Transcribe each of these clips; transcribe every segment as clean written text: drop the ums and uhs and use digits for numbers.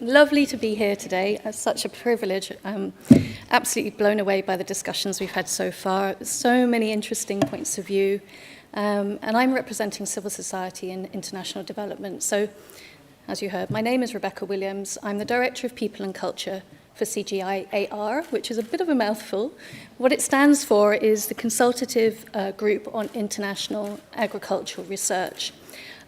Lovely to be here today. It's such a privilege. I'm absolutely blown away by the discussions we've had so far. So many interesting points of view. And I'm representing civil society in international development. So, as you heard, my name is Rebecca Williams. I'm the Director of People and Culture for CGIAR, which is a bit of a mouthful. What it stands for is the Consultative Group on International Agricultural Research.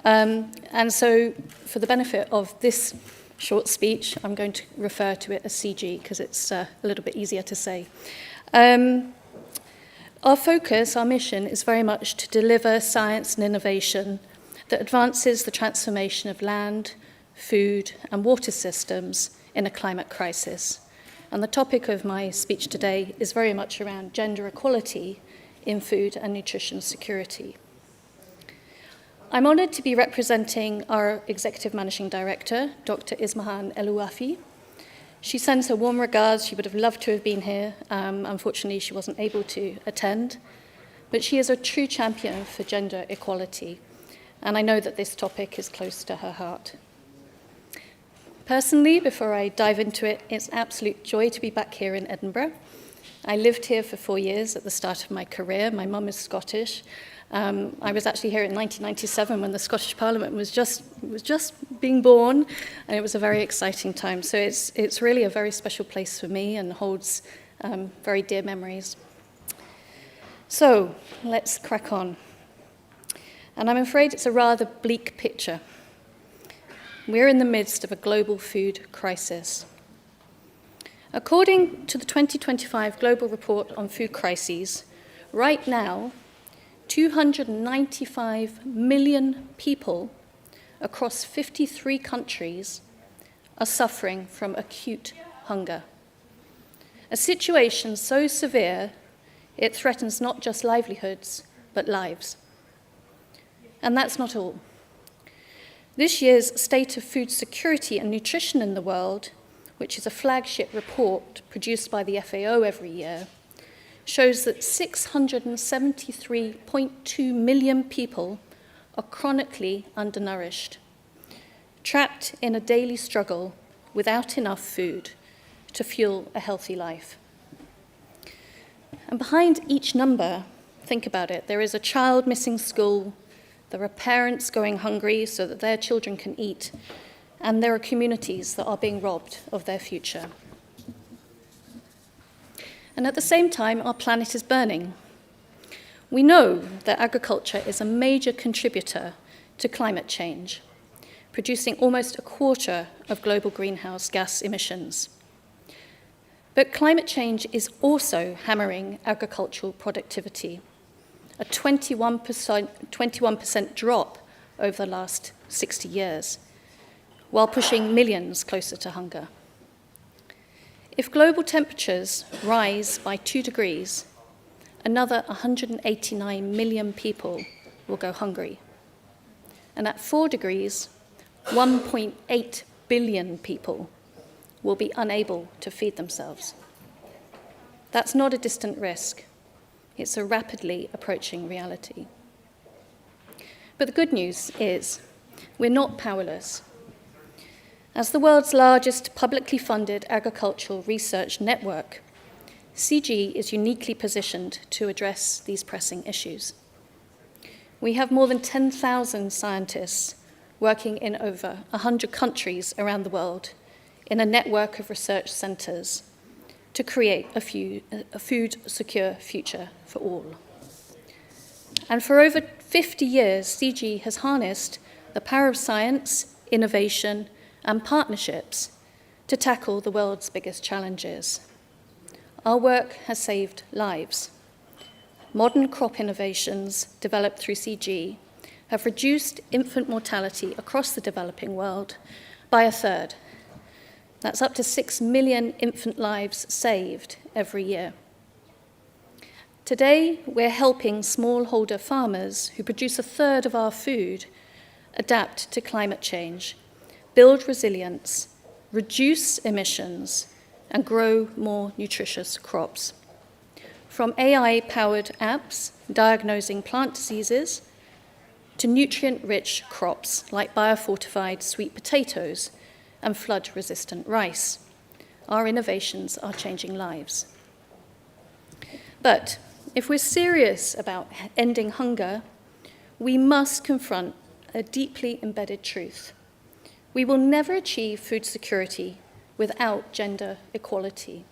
And so, for the benefit of this short speech, I'm going to refer to it as CG because it's a little bit easier to say. Our focus, our mission, is very much to deliver science and innovation that advances the transformation of land, food, and water systems in a climate crisis. And the topic of my speech today is very much around gender equality in food and nutrition security. I'm honoured to be representing our Executive Managing Director, Dr. Ismahan El-Ouafi. She sends her warm regards. She would have loved to have been here. Unfortunately, she wasn't able to attend. But she is a true champion for gender equality, and I know that this topic is close to her heart. Personally, before I dive into it, it's an absolute joy to be back here in Edinburgh. I lived here for 4 years at the start of my career. My mum is Scottish. I was actually here in 1997 when the Scottish Parliament was just being born, and it was a very exciting time. So it's really a very special place for me and holds very dear memories. So let's crack on. And I'm afraid it's a rather bleak picture. We're in the midst of a global food crisis. According to the 2025 Global Report on Food Crises, right now, 295 million people across 53 countries are suffering from acute hunger. A situation so severe, it threatens not just livelihoods, but lives. And that's not all. This year's State of Food Security and Nutrition in the World, which is a flagship report produced by the FAO every year, shows that 673.2 million people are chronically undernourished, trapped in a daily struggle without enough food to fuel a healthy life. And behind each number, think about it, there is a child missing school, there are parents going hungry so that their children can eat, and there are communities that are being robbed of their future. And at the same time, our planet is burning. We know that agriculture is a major contributor to climate change, producing almost a quarter of global greenhouse gas emissions. But climate change is also hammering agricultural productivity, a 21% drop over the last 60 years, while pushing millions closer to hunger. If global temperatures rise by 2 degrees, another 189 million people will go hungry. And at 4 degrees, 1.8 billion people will be unable to feed themselves. That's not a distant risk. It's a rapidly approaching reality. But the good news is we're not powerless. As the world's largest publicly funded agricultural research network, CG is uniquely positioned to address these pressing issues. We have more than 10,000 scientists working in over 100 countries around the world in a network of research centres to create a food-secure future for all. And for over 50 years, CG has harnessed the power of science, innovation, and partnerships to tackle the world's biggest challenges. Our work has saved lives. Modern crop innovations developed through CG have reduced infant mortality across the developing world by a third. That's up to 6 million infant lives saved every year. Today, we're helping smallholder farmers who produce a third of our food adapt to climate change, build resilience, reduce emissions, and grow more nutritious crops. From AI-powered apps diagnosing plant diseases to nutrient-rich crops like biofortified sweet potatoes and flood-resistant rice. Our innovations are changing lives. But if we're serious about ending hunger, we must confront a deeply embedded truth. We will never achieve food security without gender equality.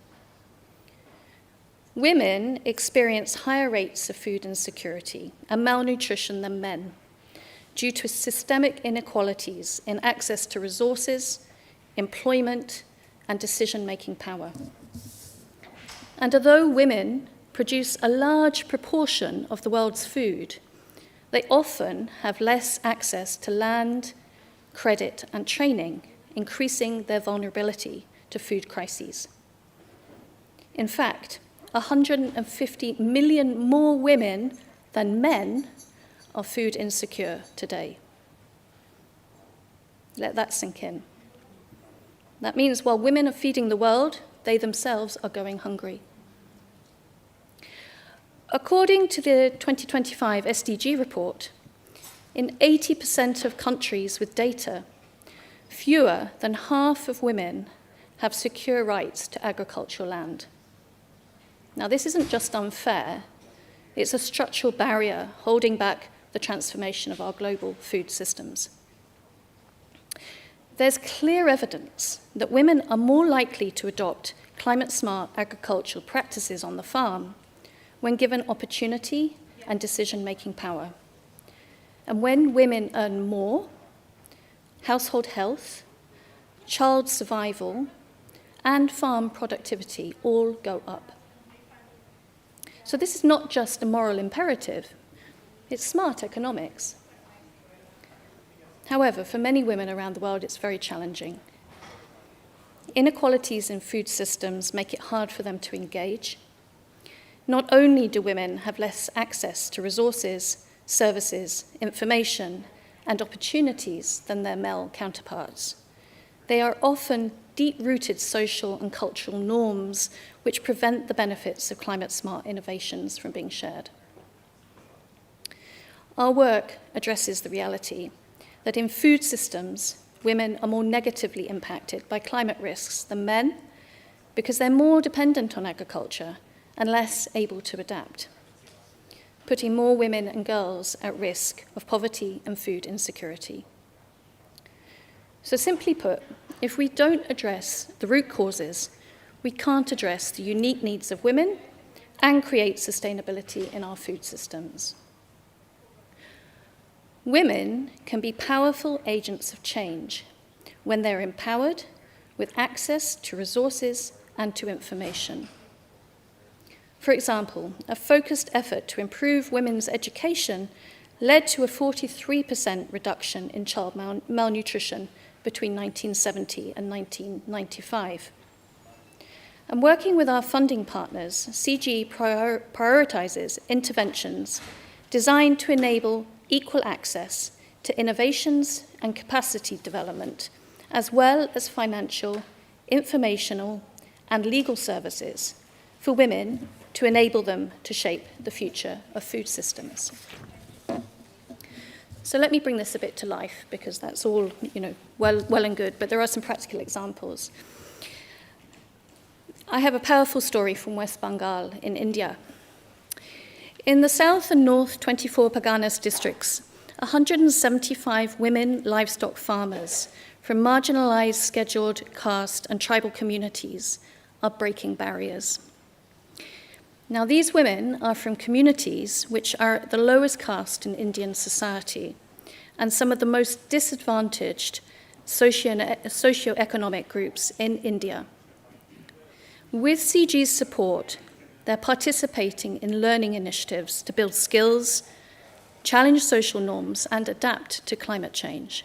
Women experience higher rates of food insecurity and malnutrition than men due to systemic inequalities in access to resources, employment, and decision-making power. And although women produce a large proportion of the world's food, they often have less access to land, credit, and training, increasing their vulnerability to food crises. In fact, 150 million more women than men are food insecure today. Let that sink in. That means while women are feeding the world, they themselves are going hungry. According to the 2025 SDG report, in 80% of countries with data, fewer than half of women have secure rights to agricultural land. Now, this isn't just unfair, it's a structural barrier holding back the transformation of our global food systems. There's clear evidence that women are more likely to adopt climate-smart agricultural practices on the farm when given opportunity and decision-making power. And when women earn more, household health, child survival, and farm productivity all go up. So this is not just a moral imperative, it's smart economics. However, for many women around the world, it's very challenging. Inequalities in food systems make it hard for them to engage. Not only do women have less access to resources, services, information, and opportunities than their male counterparts, they are often deep-rooted social and cultural norms which prevent the benefits of climate-smart innovations from being shared. Our work addresses the reality that in food systems, women are more negatively impacted by climate risks than men because they're more dependent on agriculture and less able to adapt, putting more women and girls at risk of poverty and food insecurity. So simply put, if we don't address the root causes, we can't address the unique needs of women and create sustainability in our food systems. Women can be powerful agents of change when they're empowered with access to resources and to information. For example, a focused effort to improve women's education led to a 43% reduction in child malnutrition between 1970 and 1995. And working with our funding partners, CGE prioritizes interventions designed to enable equal access to innovations and capacity development, as well as financial, informational, and legal services for women to enable them to shape the future of food systems. So let me bring this a bit to life, because that's all, well and good, but there are some practical examples. I have a powerful story from West Bengal in India. In the south and north 24 Parganas districts, 175 women livestock farmers from marginalized, scheduled, caste, and tribal communities are breaking barriers. Now, these women are from communities which are the lowest caste in Indian society and some of the most disadvantaged socioeconomic groups in India. With CG's support, they're participating in learning initiatives to build skills, challenge social norms, and adapt to climate change.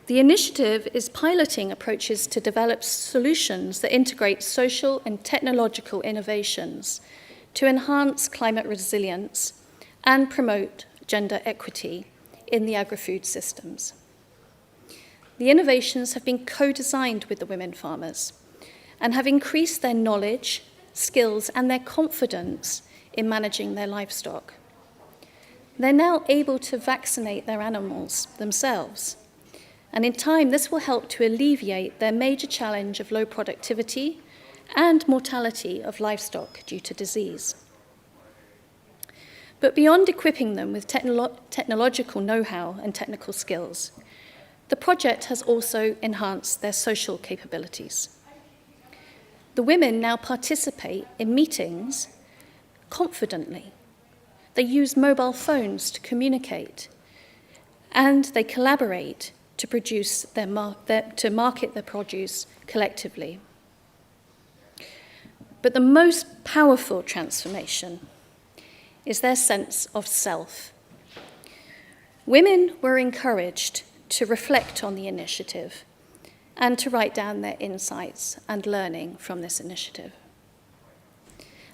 The initiative is piloting approaches to develop solutions that integrate social and technological innovations to enhance climate resilience and promote gender equity in the agri-food systems. The innovations have been co-designed with the women farmers and have increased their knowledge, skills, and their confidence in managing their livestock. They're now able to vaccinate their animals themselves, And in time, this will help to alleviate their major challenge of low productivity and mortality of livestock due to disease. But beyond equipping them with technological know-how and technical skills, the project has also enhanced their social capabilities. The women now participate in meetings confidently. They use mobile phones to communicate, and they collaborate to market their produce collectively. But the most powerful transformation is their sense of self. Women were encouraged to reflect on the initiative and to write down their insights and learning from this initiative.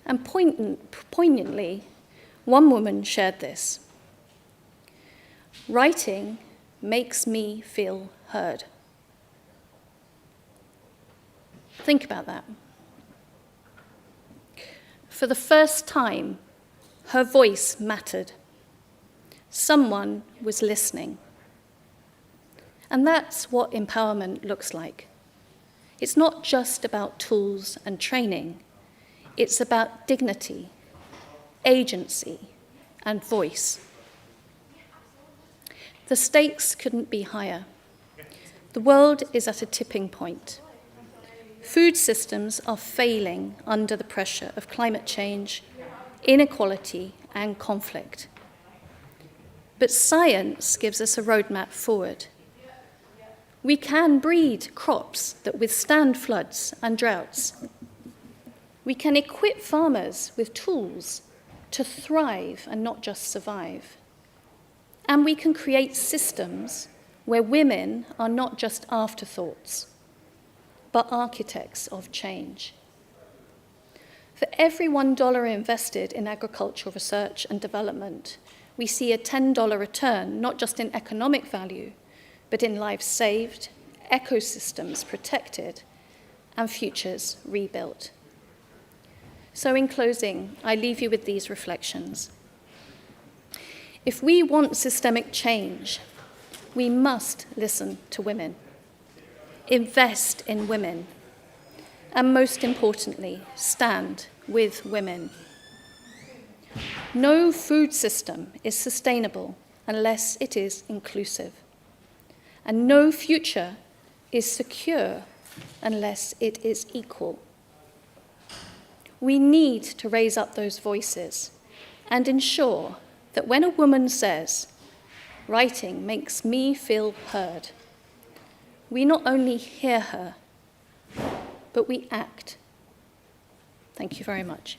And poignantly, one woman shared this: "Writing makes me feel heard." Think about that. For the first time, her voice mattered. Someone was listening. And that's what empowerment looks like. It's not just about tools and training. It's about dignity, agency, and voice. The stakes couldn't be higher. The world is at a tipping point. Food systems are failing under the pressure of climate change, inequality, and conflict. But science gives us a roadmap forward. We can breed crops that withstand floods and droughts. We can equip farmers with tools to thrive and not just survive. And we can create systems where women are not just afterthoughts, but architects of change. For every $1 invested in agricultural research and development, we see a $10 return, not just in economic value, but in lives saved, ecosystems protected, and futures rebuilt. So in closing, I leave you with these reflections. If we want systemic change, we must listen to women, invest in women, and most importantly, stand with women. No food system is sustainable unless it is inclusive. And no future is secure unless it is equal. We need to raise up those voices and ensure that when a woman says, "Writing makes me feel heard," we not only hear her, but we act. Thank you very much.